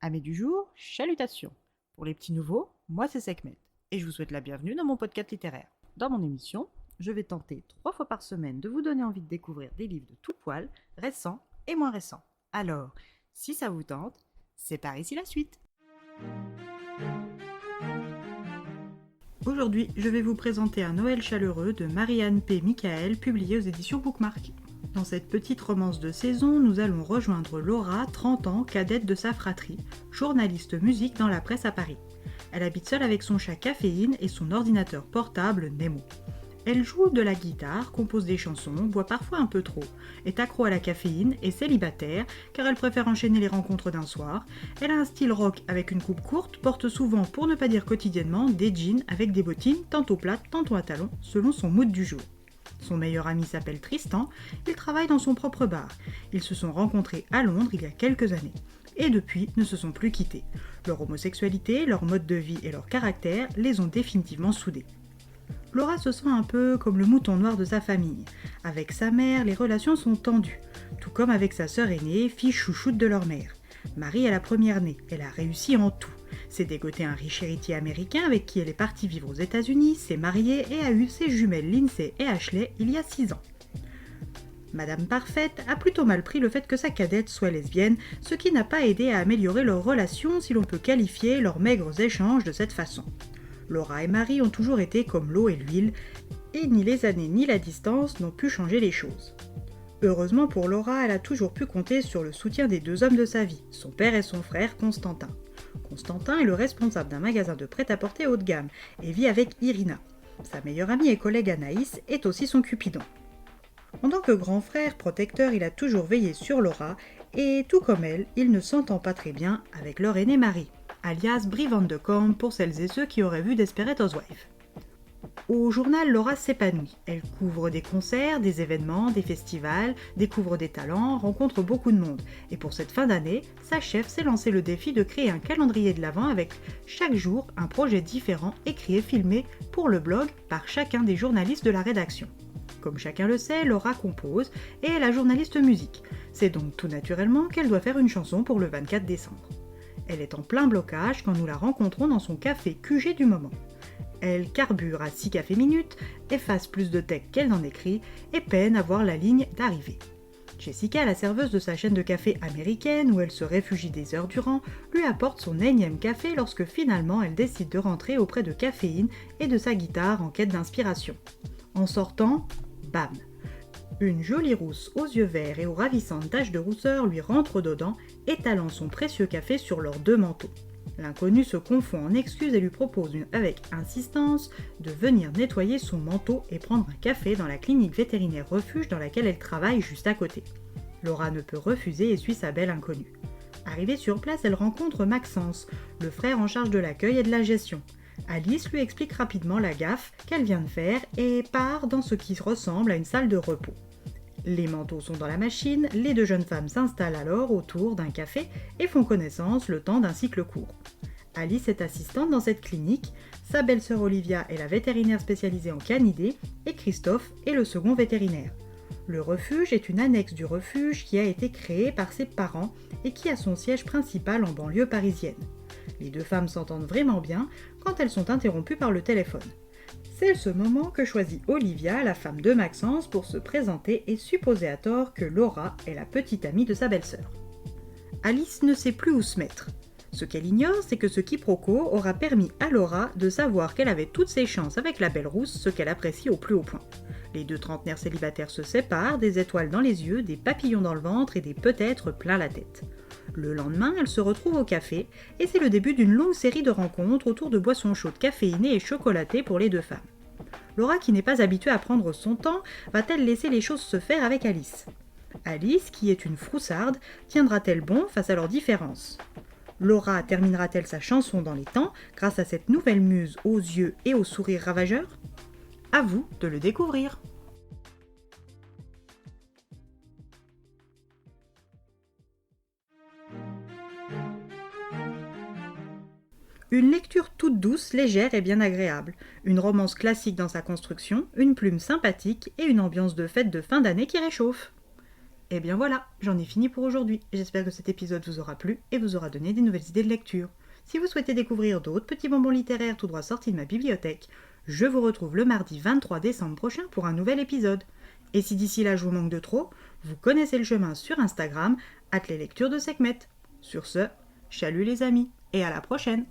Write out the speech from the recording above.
Amis du jour, chalutations. Pour les petits nouveaux, moi c'est Sekhmet et je vous souhaite la bienvenue dans mon podcast littéraire. Dans mon émission, je vais tenter 3 fois par semaine de vous donner envie de découvrir des livres de tout poil, récents et moins récents. Alors, si ça vous tente, c'est par ici la suite. Aujourd'hui, je vais vous présenter Un Noël chaleureux de Marianne P. Michael, publié aux éditions Bookmark. Dans cette petite romance de saison, nous allons rejoindre Laura, 30 ans, cadette de sa fratrie, journaliste musique dans la presse à Paris. Elle habite seule avec son chat Caféine et son ordinateur portable Nemo. Elle joue de la guitare, compose des chansons, boit parfois un peu trop, est accro à la caféine, est célibataire car elle préfère enchaîner les rencontres d'un soir. Elle a un style rock avec une coupe courte, porte souvent, pour ne pas dire quotidiennement, des jeans avec des bottines, tantôt plates, tantôt à talons, selon son mood du jour. Son meilleur ami s'appelle Tristan, il travaille dans son propre bar. Ils se sont rencontrés à Londres il y a quelques années. Et depuis, ne se sont plus quittés. Leur homosexualité, leur mode de vie et leur caractère les ont définitivement soudés. Laura se sent un peu comme le mouton noir de sa famille. Avec sa mère, les relations sont tendues, tout comme avec sa sœur aînée, fille chouchoute de leur mère. Marie est la première née, elle a réussi en tout. S'est dégoté un riche héritier américain avec qui elle est partie vivre aux États-Unis, s'est mariée et a eu ses jumelles Lindsay et Ashley il y a 6 ans. Madame Parfaite a plutôt mal pris le fait que sa cadette soit lesbienne, ce qui n'a pas aidé à améliorer leurs relations si l'on peut qualifier leurs maigres échanges de cette façon. Laura et Marie ont toujours été comme l'eau et l'huile, et ni les années ni la distance n'ont pu changer les choses. Heureusement pour Laura, elle a toujours pu compter sur le soutien des 2 hommes de sa vie, son père et son frère Constantin. Constantin est le responsable d'un magasin de prêt-à-porter haut de gamme et vit avec Irina. Sa meilleure amie et collègue Anaïs est aussi son cupidon. En tant que grand frère protecteur, il a toujours veillé sur Laura et, tout comme elle, il ne s'entend pas très bien avec leur aînée Marie, alias Brie Van de Kamp pour celles et ceux qui auraient vu Desperate Housewives. Au journal, Laura s'épanouit. Elle couvre des concerts, des événements, des festivals, découvre des talents, rencontre beaucoup de monde. Et pour cette fin d'année, sa chef s'est lancé le défi de créer un calendrier de l'Avent avec chaque jour un projet différent écrit et filmé pour le blog par chacun des journalistes de la rédaction. Comme chacun le sait, Laura compose et est la journaliste musique. C'est donc tout naturellement qu'elle doit faire une chanson pour le 24 décembre. Elle est en plein blocage quand nous la rencontrons dans son café QG du moment. Elle carbure à 6 cafés minutes, efface plus de texte qu'elle n'en écrit et peine à voir la ligne d'arrivée. Jessica, la serveuse de sa chaîne de café américaine où elle se réfugie des heures durant, lui apporte son énième café lorsque finalement elle décide de rentrer auprès de Caféine et de sa guitare en quête d'inspiration. En sortant, bam! Une jolie rousse aux yeux verts et aux ravissantes taches de rousseur lui rentre dedans, étalant son précieux café sur leurs 2 manteaux. L'inconnu se confond en excuses et lui propose avec insistance de venir nettoyer son manteau et prendre un café dans la clinique vétérinaire refuge dans laquelle elle travaille juste à côté. Laura ne peut refuser et suit sa belle inconnue. Arrivée sur place, elle rencontre Maxence, le frère en charge de l'accueil et de la gestion. Alice lui explique rapidement la gaffe qu'elle vient de faire et part dans ce qui ressemble à une salle de repos. Les manteaux sont dans la machine, les 2 jeunes femmes s'installent alors autour d'un café et font connaissance le temps d'un cycle court. Alice est assistante dans cette clinique, sa belle-sœur Olivia est la vétérinaire spécialisée en canidés et Christophe est le second vétérinaire. Le refuge est une annexe du refuge qui a été créée par ses parents et qui a son siège principal en banlieue parisienne. Les 2 femmes s'entendent vraiment bien quand elles sont interrompues par le téléphone. C'est ce moment que choisit Olivia, la femme de Maxence, pour se présenter et supposer à tort que Laura est la petite amie de sa belle-sœur. Alice ne sait plus où se mettre. Ce qu'elle ignore, c'est que ce quiproquo aura permis à Laura de savoir qu'elle avait toutes ses chances avec la belle rousse, ce qu'elle apprécie au plus haut point. Les 2 trentenaires célibataires se séparent, des étoiles dans les yeux, des papillons dans le ventre et des peut-être plein la tête. Le lendemain, elle se retrouve au café et c'est le début d'une longue série de rencontres autour de boissons chaudes caféinées et chocolatées pour les 2 femmes. Laura, qui n'est pas habituée à prendre son temps, va-t-elle laisser les choses se faire avec Alice ? Alice, qui est une froussarde, tiendra-t-elle bon face à leurs différences ? Laura terminera-t-elle sa chanson dans les temps grâce à cette nouvelle muse aux yeux et au sourire ravageur ? À vous de le découvrir. Une lecture toute douce, légère et bien agréable. Une romance classique dans sa construction, une plume sympathique et une ambiance de fête de fin d'année qui réchauffe. Et bien voilà, j'en ai fini pour aujourd'hui. J'espère que cet épisode vous aura plu et vous aura donné des nouvelles idées de lecture. Si vous souhaitez découvrir d'autres petits bonbons littéraires tout droit sortis de ma bibliothèque, je vous retrouve le mardi 23 décembre prochain pour un nouvel épisode. Et si d'ici là je vous manque de trop, vous connaissez le chemin sur Instagram, @leslecturesdeSekhmet. Sur ce, chalut les amis, et à la prochaine!